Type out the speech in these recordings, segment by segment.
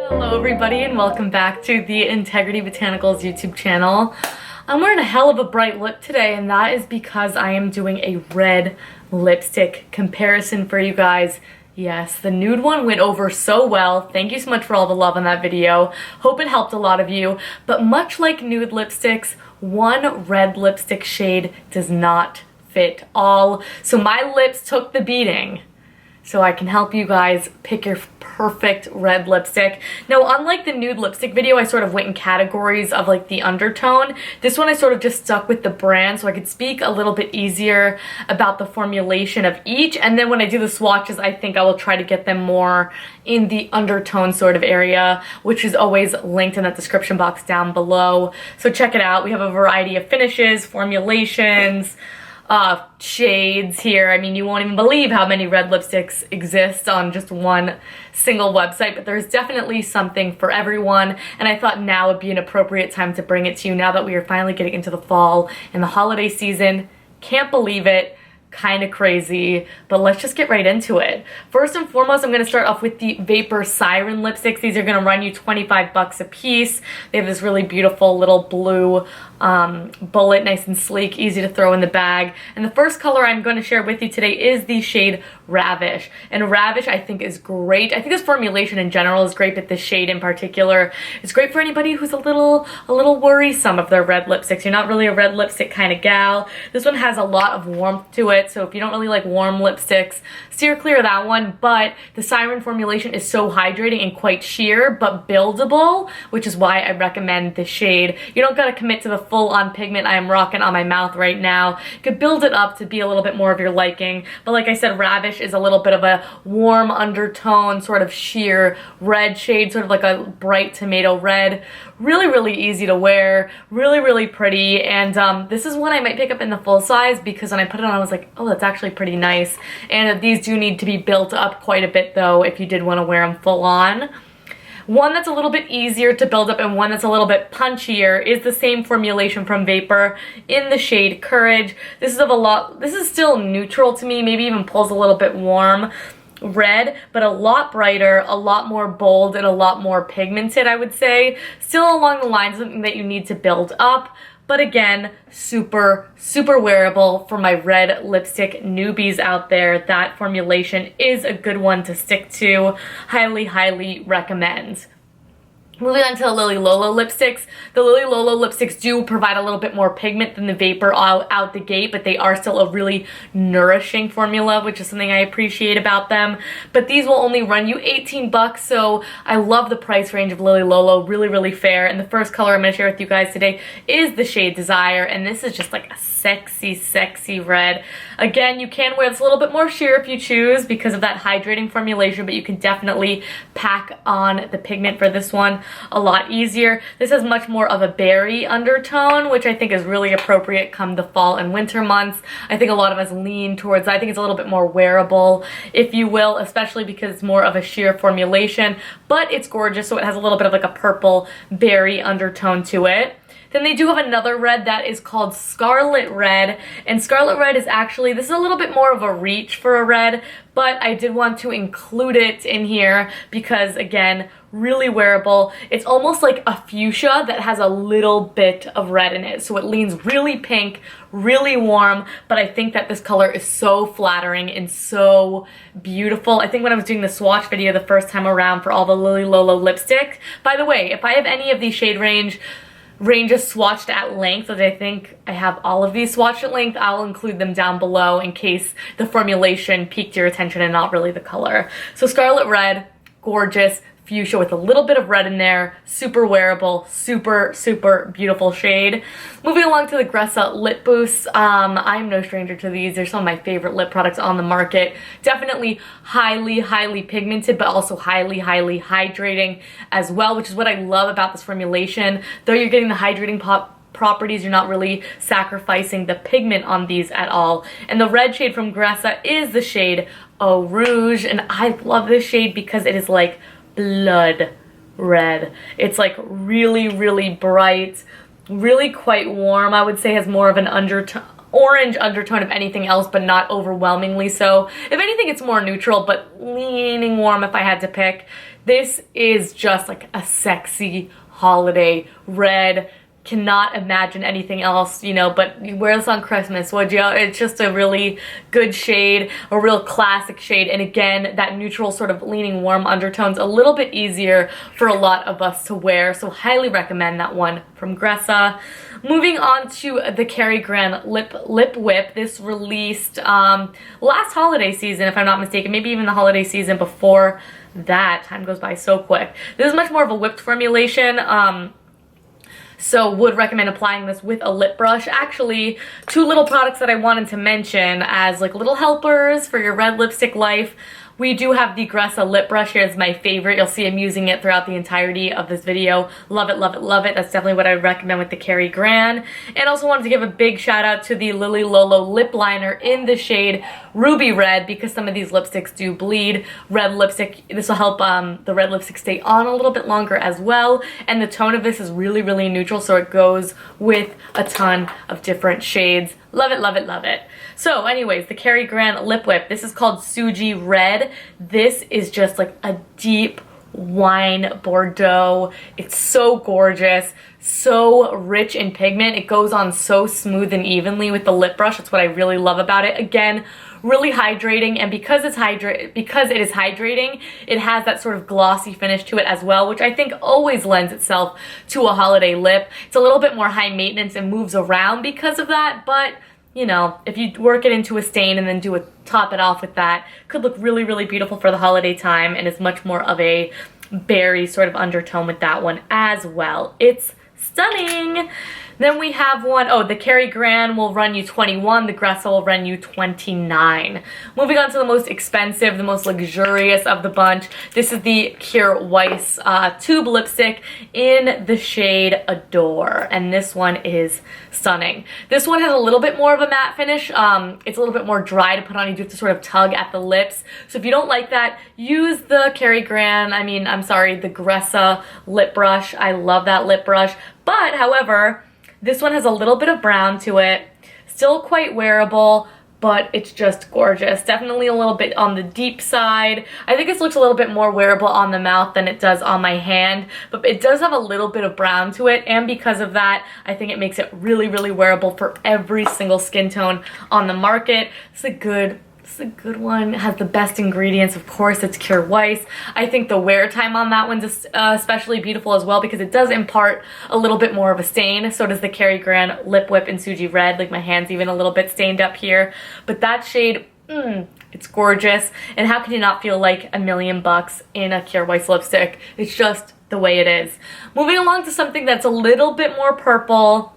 Hello everybody and welcome back to the Integrity Botanicals YouTube channel. I'm wearing a hell of a bright lip today, and that is because I am doing a red lipstick comparison for you guys. Yes, the nude one went over so well. Thank you so much for all the love on that video. Hope it helped a lot of you. But much like nude lipsticks, one red lipstick shade does not fit all. So my lips took the beating, so I can help you guys pick your perfect red lipstick. Now, unlike the nude lipstick video, I sort of went in categories of like the undertone. This one I sort of just stuck with the brand so I could speak a little bit easier about the formulation of each. And then when I do the swatches, I think I will try to get them more in the undertone sort of area, which is always linked in that description box down below. So check it out. We have a variety of finishes, formulations, shades here. I mean, you won't even believe how many red lipsticks exist on just one single website, but there's definitely something for everyone, and I thought now would be an appropriate time to bring it to you now that we are finally getting into the fall and the holiday season. Can't believe it. Kind of crazy, but let's just get right into it. First and foremost, I'm going to start off with the Vapor Siren lipsticks. These are going to run you 25 bucks a piece. They have this really beautiful little blue bullet, nice and sleek, easy to throw in the bag. And the first color I'm going to share with you today is the shade Ravish. And Ravish I think is great. I think this formulation in general is great, but this shade in particular is great for anybody who's a little worrisome of their red lipsticks. You're not really a red lipstick kind of gal. This one has a lot of warmth to it, so if you don't really like warm lipsticks, steer clear of that one. But the Siren formulation is so hydrating and quite sheer, but buildable, which is why I recommend this shade. You don't gotta commit to the full-on pigment I am rocking on my mouth right now. You could build it up to be a little bit more of your liking, but like I said, Ravish is a little bit of a warm undertone, sort of sheer red shade, sort of like a bright tomato red. Really easy to wear, really pretty, and this is one I might pick up in the full size because when I put it on I was like, oh, that's actually pretty nice. And these do need to be built up quite a bit though if you did want to wear them full on. One that's a little bit easier to build up and one that's a little bit punchier is the same formulation from Vapor in the shade Courage. This is still neutral to me, maybe even pulls a little bit warm red, but a lot brighter, a lot more bold, and a lot more pigmented, I would say. Still along the lines of something that you need to build up, but again, super wearable for my red lipstick newbies out there. That formulation is a good one to stick to. Highly recommend. Moving on to the Lily Lolo lipsticks. The Lily Lolo lipsticks do provide a little bit more pigment than the Vapor out the gate, but they are still a really nourishing formula, which is something I appreciate about them. But these will only run you 18 bucks, so I love the price range of Lily Lolo. Really fair. And the first color I'm going to share with you guys today is the shade Desire, and this is just like a sexy red. Again, you can wear this a little bit more sheer if you choose because of that hydrating formulation, but you can definitely pack on the pigment for this one a lot easier. This has much more of a berry undertone, which I think is really appropriate come the fall and winter months. I think a lot of us lean towards, I think it's a little bit more wearable, if you will, especially because it's more of a sheer formulation, but it's gorgeous, so it has a little bit of like a purple berry undertone to it. Then they do have another red that is called Scarlet Red, and Scarlet Red is actually, this is a little bit more of a reach for a red, but I did want to include it in here because, again, really wearable. It's almost like a fuchsia that has a little bit of red in it, so it leans really pink, really warm, but I think that this color is so flattering and so beautiful. I think when I was doing the swatch video the first time around for all the Lily Lolo lipstick, by the way, if I have any of these shade ranges swatched at length, as I think I have all of these swatched at length, I'll include them down below in case the formulation piqued your attention and not really the color. So Scarlet Red, gorgeous, fuchsia with a little bit of red in there, super wearable, super beautiful shade. Moving along to the Gressa Lip Boosts. I'm no stranger to these. They're some of my favorite lip products on the market. Definitely highly pigmented, but also highly hydrating as well, which is what I love about this formulation. Though you're getting the hydrating properties, you're not really sacrificing the pigment on these at all. And the red shade from Gressa is the shade Eau Rouge, and I love this shade because it is like blood red. It's like really bright, really quite warm. I would say has more of an orange undertone if anything else, but not overwhelmingly so. If anything, it's more neutral, but leaning warm if I had to pick. This is just like a sexy holiday red. Cannot imagine anything else, you know, but you wear this on Christmas, would you? It's just a really good shade, a real classic shade, and again, that neutral sort of leaning warm undertone's a little bit easier for a lot of us to wear, so highly recommend that one from Gressa. Moving on to the Cary Grant Lip Whip. This released last holiday season, if I'm not mistaken, maybe even the holiday season before that. Time goes by so quick. This is much more of a whipped formulation. So would recommend applying this with a lip brush. Actually, two little products that I wanted to mention as like little helpers for your red lipstick life. We do have the Gressa lip brush here. It's my favorite. You'll see I'm using it throughout the entirety of this video. Love it, love it, love it. That's definitely what I would recommend with the Cary Grant. And also wanted to give a big shout out to the Lily Lolo lip liner in the shade Ruby Red, because some of these lipsticks do bleed. Red lipstick, this will help the red lipstick stay on a little bit longer as well. And the tone of this is really, really neutral, so it goes with a ton of different shades. Love it, love it, love it. So anyways, the Cary Grant Lip Whip. This is called Suji Red. This is just like a deep wine Bordeaux. It's so gorgeous, so rich in pigment. It goes on so smooth and evenly with the lip brush. That's what I really love about it. Again, really hydrating, and because it is hydrating, it has that sort of glossy finish to it as well, which I think always lends itself to a holiday lip. It's a little bit more high maintenance and moves around because of that, but you know, if you work it into a stain and then top it off with that, could look really, really beautiful for the holiday time, and it's much more of a berry sort of undertone with that one as well. It's stunning. Then we have one, oh, the Cary Grant will run you $21, the Gressa will run you $29. Moving on to the most expensive, the most luxurious of the bunch. This is the Kjaer Weis tube lipstick in the shade Adore, and this one is stunning. This one has a little bit more of a matte finish. It's a little bit more dry to put on. You do have to sort of tug at the lips. So if you don't like that, use the Cary Grant, the Gressa lip brush. I love that lip brush. But, however, this one has a little bit of brown to it, still quite wearable, but it's just gorgeous. Definitely a little bit on the deep side. I think this looks a little bit more wearable on the mouth than it does on my hand, but it does have a little bit of brown to it, and because of that, I think it makes it really, really wearable for every single skin tone on the market. It's a good one. It has the best ingredients. Of course, it's Kjaer Weis. I think the wear time on that one's especially beautiful as well, because it does impart a little bit more of a stain. So does the Cary Grant Lip Whip in Suji Red. Like, my hand's even a little bit stained up here. But that shade, it's gorgeous. And how can you not feel like $1,000,000 in a Kjaer Weis lipstick? It's just the way it is. Moving along to something that's a little bit more purple.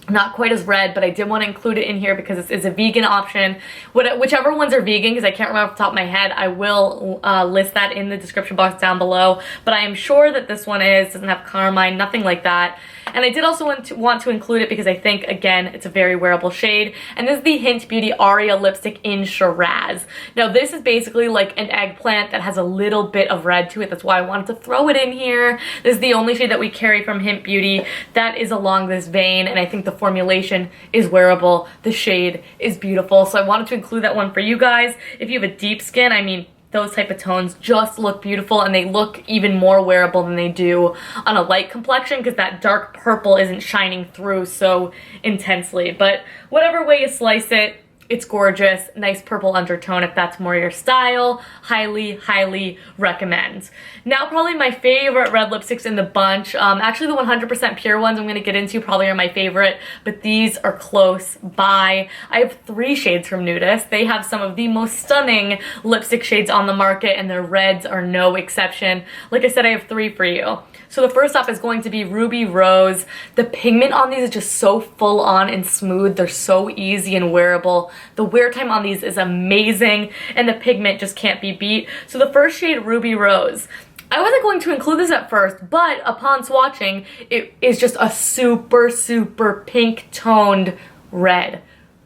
Not quite as red, but I did want to include it in here because it's a vegan option. Whichever ones are vegan, because I can't remember off the top of my head, I will list that in the description box down below. But I am sure that this one doesn't have carmine, nothing like that. And I did also want to include it because I think, again, it's a very wearable shade. And this is the Hynt Beauty Aria lipstick in Shiraz. Now, this is basically like an eggplant that has a little bit of red to it. That's why I wanted to throw it in here. This is the only shade that we carry from Hynt Beauty that is along this vein, and I think the formulation is wearable. The shade is beautiful, so I wanted to include that one for you guys. If you have a deep skin, those type of tones just look beautiful, and they look even more wearable than they do on a light complexion because that dark purple isn't shining through so intensely. But whatever way you slice it, it's gorgeous. Nice purple undertone if that's more your style. Highly, highly recommend. Now, probably my favorite red lipsticks in the bunch. Actually, the 100% pure ones I'm going to get into probably are my favorite, but these are close by. I have 3 shades from Nudist. They have some of the most stunning lipstick shades on the market, and their reds are no exception. Like I said, I have 3 for you. So the first up is going to be Ruby Rose. The pigment on these is just so full on and smooth. They're so easy and wearable. The wear time on these is amazing, and the pigment just can't be beat. So the first shade, Ruby Rose. I wasn't going to include this at first, but upon swatching, it is just a super, super pink toned red.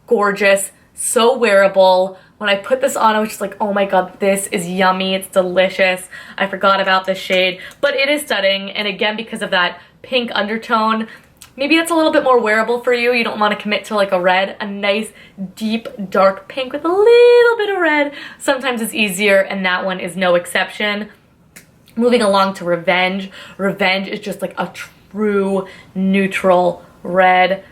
Gorgeous, so wearable. When I put this on, I was just like, oh my god, this is yummy, it's delicious. I forgot about this shade, but it is stunning, and again, because of that pink undertone, maybe that's a little bit more wearable for you. You don't want to commit to like a red. A nice deep dark pink with a little bit of red sometimes is easier, and that one is no exception. Moving along to Revenge. Revenge is just like a true neutral red.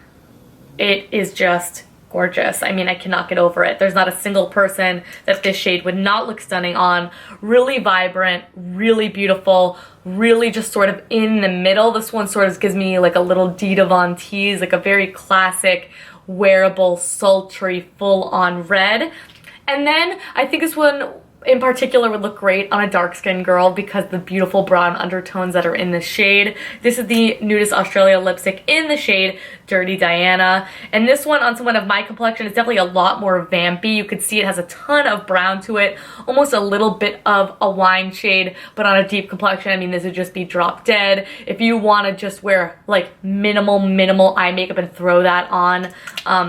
It is just gorgeous. I mean, I cannot get over it. There's not a single person that this shade would not look stunning on. Really vibrant, really beautiful, really just sort of in the middle. This one sort of gives me like a little Dita Von Teese, like a very classic, wearable, sultry, full-on red. And then I think this one in particular would look great on a dark-skinned girl because the beautiful brown undertones that are in this shade. This is the Nudist Australia lipstick in the shade Dirty Diana. And this one on someone of my complexion is definitely a lot more vampy. You could see it has a ton of brown to it, almost a little bit of a wine shade, but on a deep complexion, I mean, this would just be drop dead. If you want to just wear like minimal eye makeup and throw that on,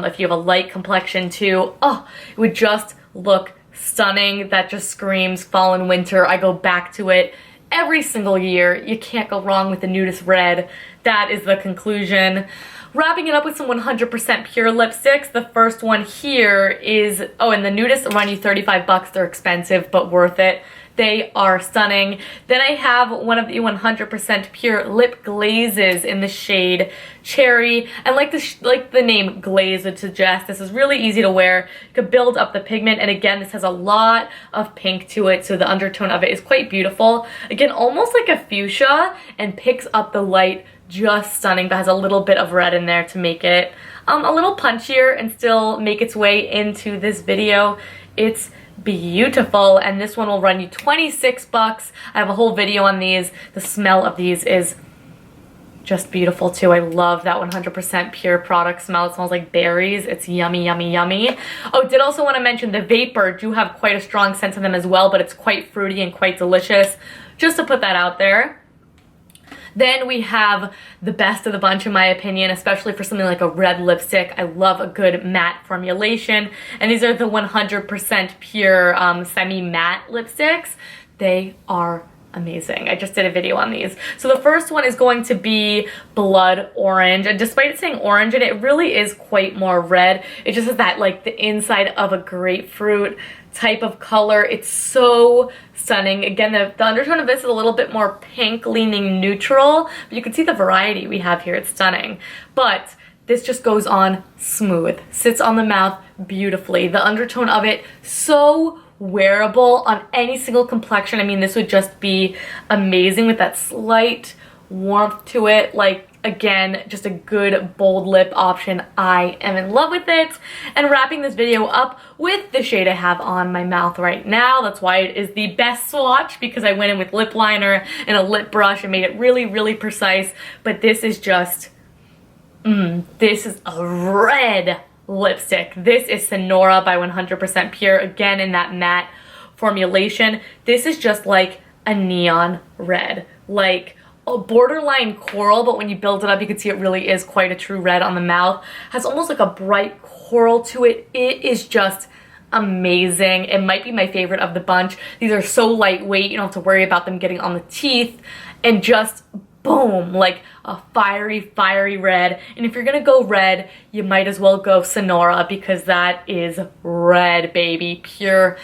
if you have a light complexion too, oh, it would just look stunning. That just screams fall and winter. I go back to it every single year. You can't go wrong with the Nudist Red. That is the conclusion. Wrapping it up with some 100% pure lipsticks. The first one here is, oh, and the Nudist run you 35 bucks. They're expensive, but worth it. They are stunning. Then I have one of the 100% pure lip glazes in the shade Cherry. And like the name glaze would suggest, this is really easy to wear. You could build up the pigment, and again, this has a lot of pink to it, so the undertone of it is quite beautiful. Again, almost like a fuchsia, and picks up the light just stunning, but has a little bit of red in there to make it a little punchier and still make its way into this video. It's beautiful, and this one will run you 26 bucks. I have a whole video on these. The smell of these is just beautiful too. I love that 100% pure product smell. It smells like berries. It's yummy, yummy, yummy. Oh, did also want to mention the Vapor do have quite a strong scent to them as well, but it's quite fruity and quite delicious. Just to put that out there. Then we have the best of the bunch, in my opinion, especially for something like a red lipstick. I love a good matte formulation. And these are the 100% pure semi-matte lipsticks. They are amazing. I just did a video on these. So the first one is going to be Blood Orange. And despite it saying orange, and it really is quite more red. It just has that, like, the inside of a grapefruit type of color. It's so stunning. Again, the undertone of this is a little bit more pink leaning neutral, but you can see the variety we have here. It's stunning. But this just goes on smooth, sits on the mouth beautifully. The undertone of it, so wearable on any single complexion. I mean, this would just be amazing with that slight warmth to it. Like, again, just a good bold lip option. I am in love with it. And wrapping this video up with the shade I have on my mouth right now. That's why it is the best swatch, because I went in with lip liner and a lip brush and made it really, really precise. But this is just, this is a red lipstick. This is Sonora by 100% Pure, again in that matte formulation. This is just like a neon red, like a borderline coral, but when you build it up, you can see it really is quite a true red on the mouth. Has almost like a bright coral to it. It is just amazing. It might be my favorite of the bunch. These are so lightweight, you don't have to worry about them getting on the teeth, and just boom, like a fiery red. And if you're gonna go red, you might as well go Sonora, because that is red, baby. Pure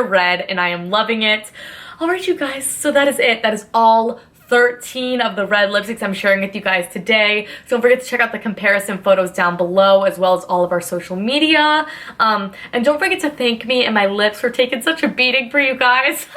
red, and I am loving it. All right, you guys, so that is it. That is all 13 of the red lipsticks I'm sharing with you guys today. So don't forget to check out the comparison photos down below, as well as all of our social media. And don't forget to thank me and my lips for taking such a beating for you guys.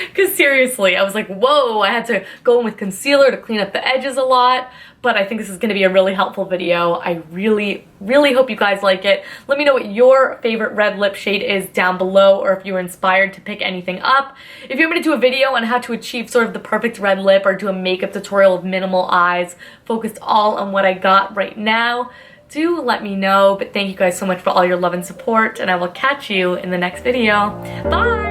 Because seriously, I was like, whoa, I had to go in with concealer to clean up the edges a lot. But I think this is going to be a really helpful video. I really hope you guys like it. Let me know what your favorite red lip shade is down below, or if you were inspired to pick anything up. If you want me to do a video on how to achieve sort of the perfect red lip, or do a makeup tutorial with minimal eyes, focused all on what I got right now, do let me know. But thank you guys so much for all your love and support, and I will catch you in the next video. Bye!